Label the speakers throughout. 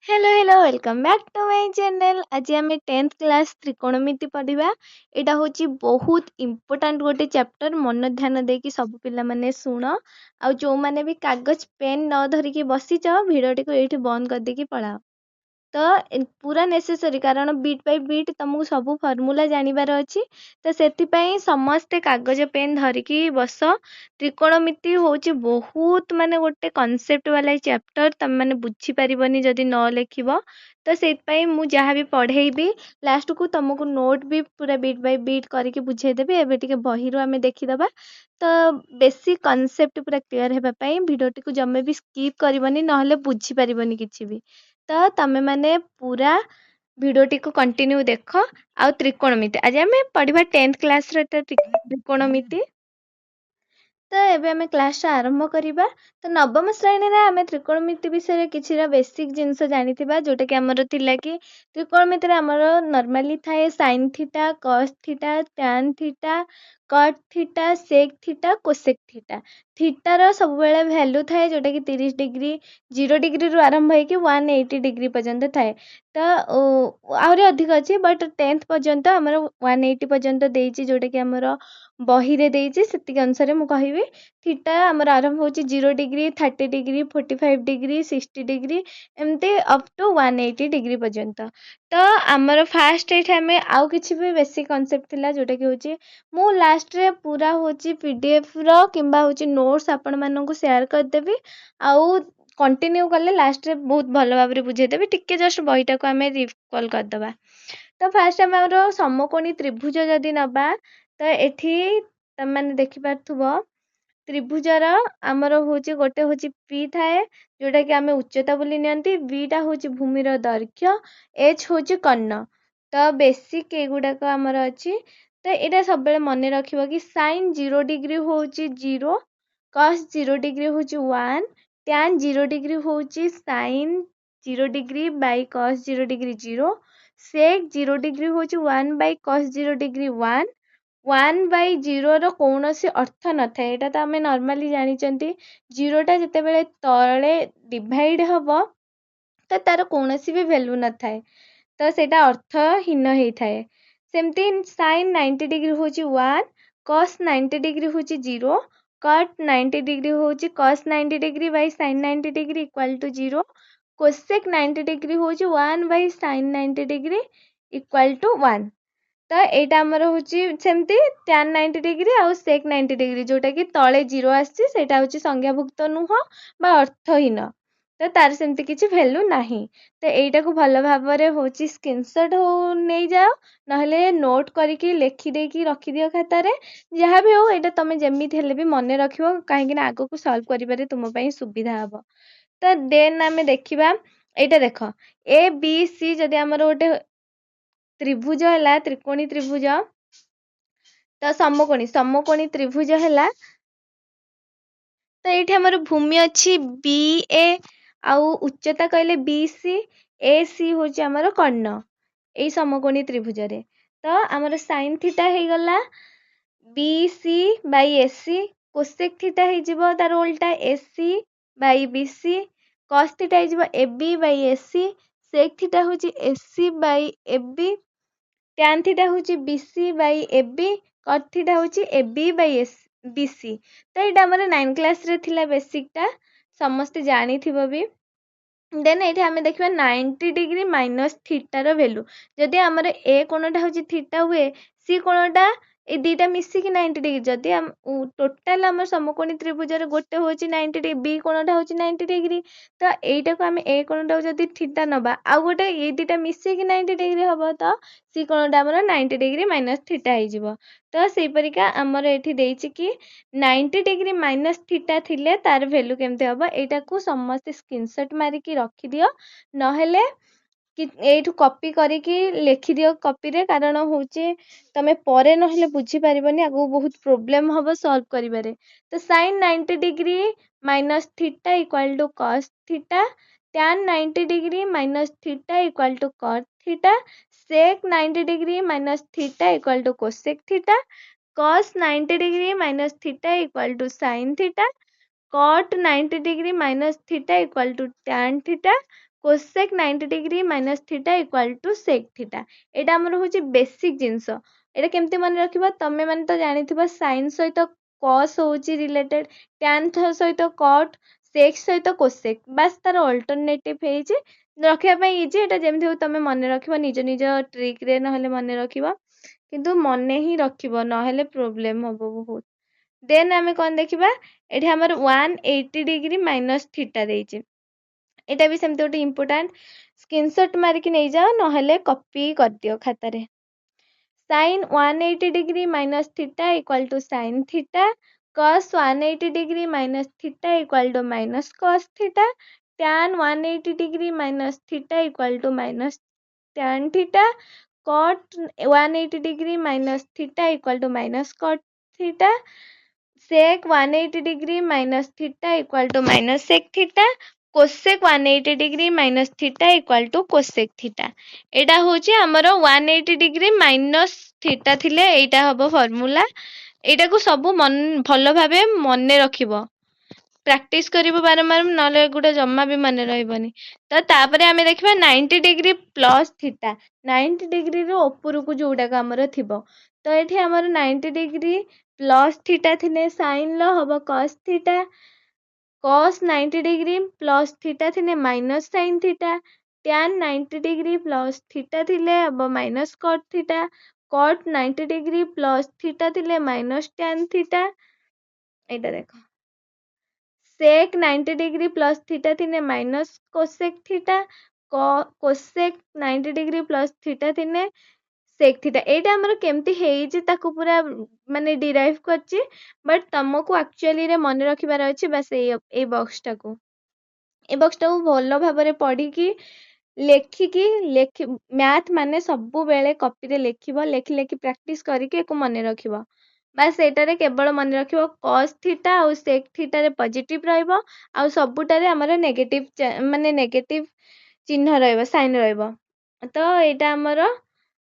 Speaker 1: Hello welcome back to my channel. आज आम 10th class त्रिकोणमिति पढ़ा। यहाँ हूँ बहुत इंपोर्टाट गोटे चैप्टर। मन ध्यान देकी सब पिला माने शुण। आ जो मैंने भी कागज पेन न धरिकी बसीच भिडियो को ये बंद कर देकी पढ़ाओ। तो पूरा नेसेसरी कारण बीट बाय बीट तुमको सब फर्मूला जानिबार अच्छी। तो से समस्ते कागज पेन धरिकी बस। त्रिकोणमिति हूँ बहुत माने गोटे कॉन्सेप्ट वाला चैप्टर तुम मैंने बुझी पारबनी जदि न लिखब। तो से मु जहाँ भी पढ़ेबी लास्ट को तुमको नोट भी पूरा बीट बाय बीट करके बुझेदेवी। एबे टिके बही रो आमे देखिदबा। तो बेसिक कॉन्सेप्ट पूरा क्लियर हेबापई भिडियोटी को जमे भी स्किप करबनी नहले बुझी पारबनी किछि भी। तो तमे माने पूरा भिडियोटी को कंटिन्यू देख। आ त्रिकोणमिति आज आम पढ़ा 10th क्लास त्रिकोणमिति। तो एबे आमे क्लास आरंभ करिबा। तो नवम श्रेणी रे आमे त्रिकोणमिति विषय किछिरा बेसिक जिंस जानिथिबा जोटा कि हमर थिला कि त्रिकोणमिति रे हमर नॉर्मली थाए sin theta cos theta tan theta cot theta sec theta cosec theta. Theta रो सब बेले वैल्यू थाए जोटा कि 30 डिग्री 0 डिग्री रु आरंभ होई कि 180 डिग्री पर्यंत थाए। तो आहुरी अधिक अछि बट 10th पर्यंत हमर 180 पर्यंत देइछि जोटा कि हमर बही रे देइछि सेति अनुसार मु कहिबी। थीटा हमर आरंभ होछि 0 डिग्री 30 डिग्री 45 डिग्री 60 डिग्री एमती अप टू 180 डिग्री पर्यंत। तो हमर फास्ट एठे हमें आउ किछि भी बेसिक कांसेप्ट थिला जोटा कि होछि मु लास्ट रे पूरा होछि पीडीएफ रो किंबा होछि नोट्स आपण माननकु शेयर कर देबी। आउ कंटिन्यू कले लास्ट रे बहुत भलो भाबरे बुझे देबी। टिके जस्ट बहीटा को हमें रिकॉल कर दबा। तो फास्ट हमर समकोणी त्रिभुज जदि नबा तो एठी तमने देखि पारथुबो त्रिभुजर आमर होची गोटे होची पी थाए जोटा कि आमे उच्चता बोली नियंती। बी टा होची भूमिर दैर्घ्य एच होची कर्ण। तो बेसिक एगुडाक आमर अच्छी। तो यहाँ सब बेले मन रखिबो कि sin 0 डिग्री होची 0 cos 0 डिग्री होची 1 tan 0 डिग्री होची sin 0 degree by cos 0 degree 0 sec 0 degree होची 1 बाय cos 0 डिग्री 1 1/0 रो कौनसी अर्थ न थाए। एटा तो आमे नॉर्मली जानि चंती 0 टा जेतेबेले तळे डिवाइड हबो तो तार कौनसी भी वैल्यू न थाए। तो सेटा अर्थहीन हेई थाए। सेमती sin 90 डिग्री होची 1 cos 90 डिग्री होची 0 cot 90 डिग्री होची cos 90 degree by sin 90 degree equal to 0 cosec 90 degree होची 1 by sin 90 degree equal to 1। तो एटा हमर होची सेमती tan 90 डिग्री आउ sec 90 डिग्री जोटा कि तळे 0 आछि सेटा होची संज्ञाभुक्त नुह बा अर्थहीन। तो तार सेमती किछि वैल्यू नाही। तो एटा को भलो भाबरे होची स्क्रीनशॉट हो नै जाओ नहले नोट करिकी लेखि देकी रखि दियो खाता रे। जहाँ भी हो एटा तमे जेमिति हेले भी मन रखिबो काहे कि ना आगो को सॉल्व करिबारे तुम पई सुविधा हबो। तो देन आमे देखिबा एटा देखो ए बी सी जदि हमर गोटे त्रिभुज हला त्रिकोणी त्रिभुज तो समकोणी त्रिभुज हला। तो ये हमर भूमि अच्छी बी ए आउ उच्चता कहले बी सी ए सी होची हमर कर्ण एई समकोणी त्रिभुज रे। तो हमर sin थीटा हे गला B C by A C cosec theta हे जिवो तार उल्टा A C by B C cos theta हे जिवो A B by A C sec theta होची A C by A B tan theta होची B C by A B cot theta होची A B by B C. तो ये हमर 9 class रे थिला बेसिक टा समस्त जानी थिबो भी। देन ये हमें देखिबा 90 degree minus theta rho value जदि हमर ए कोणटा होची थीटा हुए सी कोणटा ए दीटा मिसी कि 90 डिग्री जदि हम टोटल हमर समकोणी त्रिभुज रे गोटे होची 90 डिग्री बी कोणटा होची 90 डिग्री। तो एटा को हमें ए कोणटा जदि थीटा नबा आ गोटे ए दीटा मिसी कि 90 डिग्री हबो तो सी कोणटा हमर 90 डिग्री माइनस थीटा हे जिवो। तो सेही परिका हमर एठी देइछि कि 90 डिग्री माइनस थीटा थिले तार वैल्यू केमते हबो एटा को समस्त स्क्रीनशॉट मारी की रखि दियो नहेले कि एठू कॉपी करिकी लेखि दियो कॉपी रे कारण होचे तमे परे नहेले बुझी पारिबनी आगु बहुत प्रॉब्लम हबो सॉल्व करिबारे। तो sin 90 degree minus theta equal to cos theta tan 90 degree minus theta equal to cot theta sec 90 degree minus theta equal to cosec theta cos 90 degree minus theta equal to sin theta cot 90 degree minus theta equal to tan theta cosec 90 degree minus theta equal to sec theta एटा हमर होची basic जिंस एटा केमती मन रखिबा तमे माने तो जानिथिबा sign सहित cos होची रिलेटेड tan सहित cot sec सहित cosec बस तार अल्टरनेटिव हेची रखिया पई इजी एटा जेमथि हो तमे मन रखिबा निज निज ट्रिक रे नहले मन रखिबा किंतु मने ही रखिबो नहले प्रॉब्लम होबो बहुत देन आमे कोन देखिबा एठी हमर 180 डिग्री माइनस थीटा देइचे एटा भी सेमते गोटे इम्पोर्टेंट स्क्रीनशॉट मारिकी नहीं जाओ नहले कॉपी कर दियो खाता रे sin 180 degree minus theta equal to sin theta cos 180 degree minus theta equal to minus cos theta tan 180 degree minus theta equal to minus tan theta cot 180 degree minus theta equal to minus cot theta sec 180 degree minus theta equal to minus sec theta cosec 180 degree minus theta equal to cosec theta एटा होची हमर 180 degree minus theta थिले एटा हबो formula एटा को सब मन भलो भाबे मने रखिबो प्रैक्टिस करिबो बारंबार नले गुडा जम्मा भी मने रहबनी तो तापरे आमे देखिबा 90 डिग्री प्लस थीटा 90 डिग्री रो ऊपर को जोडा का हमर थिबो तो एठी हमर 90 डिग्री प्लस थीटा थिने sin लो हबो cos theta cos 90 degree plus theta थिने minus sin theta tan 90 degree plus theta थिले अब minus cot theta cot 90 degree plus theta थिले माइनस tan थीटा एटा देखो sec 90 डिग्री प्लस थीटा थिने minus cosec theta cosec 90 degree plus theta थिने sec theta एटा हमर केमती हेइची ताको पूरा माने डिराइव करची बट तमको एक्चुअली रे मन रखिबार अछि बस ए बॉक्स टाको भलो भाबरे पढ़ी की लेखि मैथ माने सबु बेले कॉपी रे लेखिबो लेखि प्रैक्टिस करिके एको मन रखिबो बस एटारे केवल मन रखिबो cos थीटा और sec थीटा रे पॉजिटिव रहइबो आ सबुटारे हमर नेगेटिव माने नेगेटिव चिन्ह रहइबो साइन रहइबो तो एटा हमर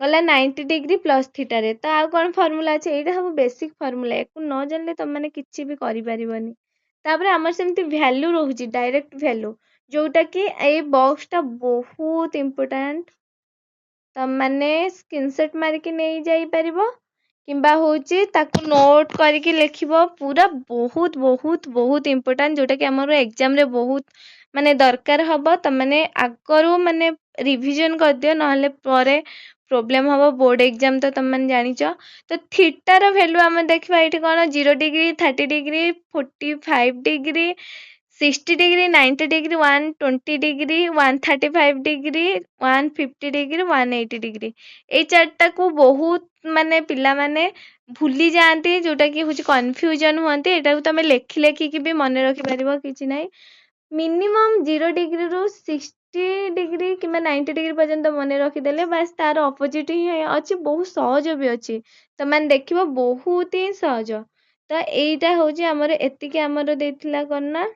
Speaker 1: गला 90 डिग्री प्लस थीटा रे तो आ कोन फार्मूला अछि एटा हम बेसिक फार्मूला एको न जानले त माने किछि भी करि परिबनी तापरे हमर सेमती वैल्यू रहउची डायरेक्ट वैल्यू जोटा कि ए बॉक्स टा बहुत इम्पोर्टेंट तम माने स्क्रीनशॉट मारिकी नहीं जाई परिबो किंबा होची ताकू नोट करिकी लिखिबो पूरा बहुत बहुत बहुत इम्पोर्टेंट जोटा कि हमर एग्जाम रे बहुत माने दरकार हबो त माने आगरू माने रिवीजन कर दियो नहले परे प्रॉब्लम हबो बोर्ड एग्जाम तो तुम माने जानिचो तो थीटा रो वैल्यू हम देखबा एठी कोन 0 degree 30 degree 45 degree 60 degree 90 degree 120 degree 135 degree 150 degree 180 degree ए चारटा को बहुत माने पिला माने भूली जाती जोटा कि होची कंफ्यूजन होती एटा को तमे लेखि लेखि कि भी मन रखि परिबो किछि नै मिनिमम 0 डिग्री रो 60 डिग्री कि 90 डिग्री पर्यंत मन रखि देले बस तार ऑपोजिट ही अछि बहुत सहज भी अछि तो मान देखिबो बहुत ही सहज तो एटा होची हमर एतिके हमर देथिला करना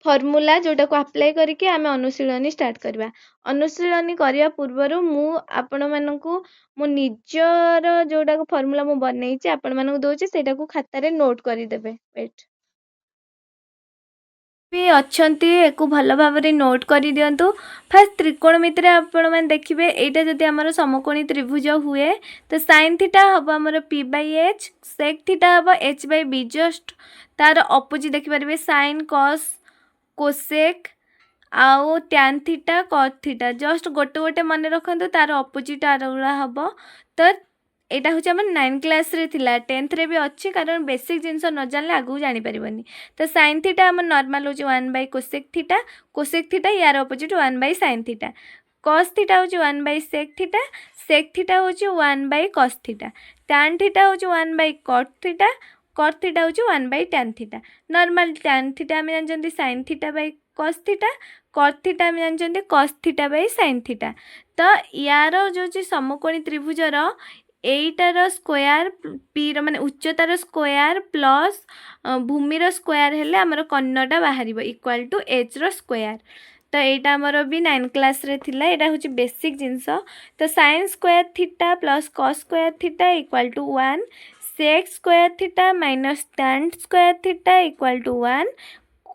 Speaker 1: फॉर्मूला जोटा को अप्लाई करके आमे अनुशीलनी स्टार्ट करबा अनुशीलनी करिया पूर्वरु मु आपण मानकू मो निजर जोटा को फॉर्मूला मु बनैछि आपण मानकू दोछि सेटा को खाता रे नोट करि देबे वेट भी अच्छंती एको भल भाबरे नोट करि दियंतु फर्स्ट त्रिकोणमिति रे आपण मान देखिबे एटा जदि हमर समकोणी त्रिभुज हुए तो sin थीटा हबो हमर p / h sec थीटा हबो h / b जस्ट तार अपोजिट देखि परबे sin cos cosec आउ tan theta cot theta just गोटे गोटे मन रखंतु तार अपोजिट आरगुला हबो तो एटा होची हमर 9 क्लास रे थिला 10th रे भी अछि कारण बेसिक जिंस न जानले आगु जानि परिबनी तो sin थीटा हमर नॉर्मल होची 1 / cosec थीटा यार opposite 1 / sin theta cos theta होची 1 / sec थीटा होची 1 / cos थीटा tan थीटा होची 1 / cot थीटा होची 1 / tan theta normal tan theta हम जानजंती sin theta / cos theta cot theta हम जानजंती cos थीटा / sin थीटा तो यार जो जी समकोणी त्रिभुज रो एटार स्क्वायर पी रो माने उच्चतार स्क्वायर प्लस भूमिर स्क्वायर हेले हमर कन्नडा बाहरिबो इक्वल टू h रो स्क्वायर तो एटा हमर भी 9 क्लास रे थिला एटा होची बेसिक जिंस तो sin square theta plus cos square theta equal to 1 sec square theta minus tan square theta equal to 1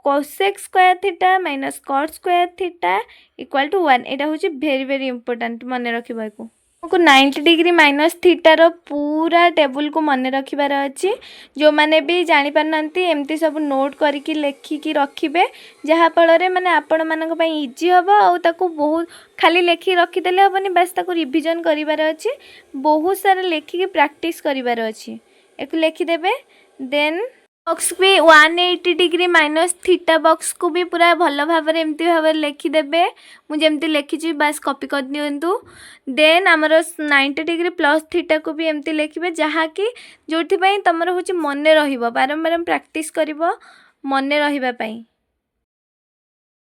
Speaker 1: cosec square theta minus cot square theta equal to 1 एटा होची वेरी वेरी इंपोर्टेंट मन रखिबा को हमको 90 degree minus थीटार पूरा table को मन रखिबार अच्छी जो मैंने भी जापर ना एमती सब नोट करके लेखिकी रखिए जहाँफल मैंने आपण मान इजी हम आउ बहुत खाली लेखि रखीदे हेनी बास रिविजन करार अच्छी बहुत सारा लेखिकी प्रैक्टिस करार अच्छी एक लिखिदेवे देन बॉक्स भी 180 डिग्री माइनस थीटा बॉक्स को भी पूरा भल भाव एमती भाव लिखिदेवे मुझे लिखी बास कॉपी कर दिंतु देन आमर 90 डिग्री प्लस थीटा को भी एमती लिखे जहाँकि जो तुम हूँ मन बारंबार प्रैक्टिस कर मन रही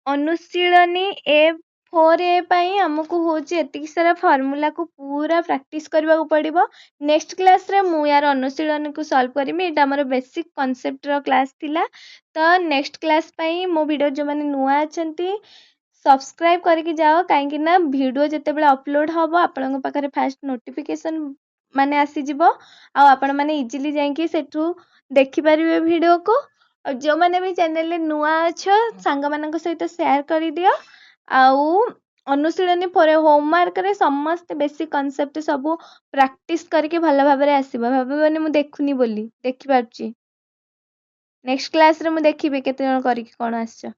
Speaker 1: अनुशीलनी A4A आमको हूँ एतिक सारा फॉर्मूला को पूरा प्रैक्टिस करने को पड़ो नेक्स्ट क्लास रे मु यार अनुशीलनी को सॉल्व करमी एटा हमर बेसिक कांसेप्ट रो क्लास थिला तो नेक्स्ट क्लास पई मो वीडियो जो माने नुआ अछंती सब्सक्राइब करके जाओ कहीं ना वीडियो जिते बड़े अपलोड हम आपण पाखे फास्ट नोटिफिकेशन माने आसी जिवो आ आपण माने इजीली जाइए सेठू देखिपारे वीडियो को और जो मैंने भी चैनल रे नुआ अच्छ सांग मान सहित शेयर कर दियो आउ अनुशीलनी पर होमवर्क रे समस्त बेसिक कॉन्सेप्ट सब प्रैक्टिस करके भल भाव आसब भावनी मुझे देखुनी बोली देखी पार्ची नेक्स्ट क्लास रे मु देखिबे केते जण करिक कोन आछो।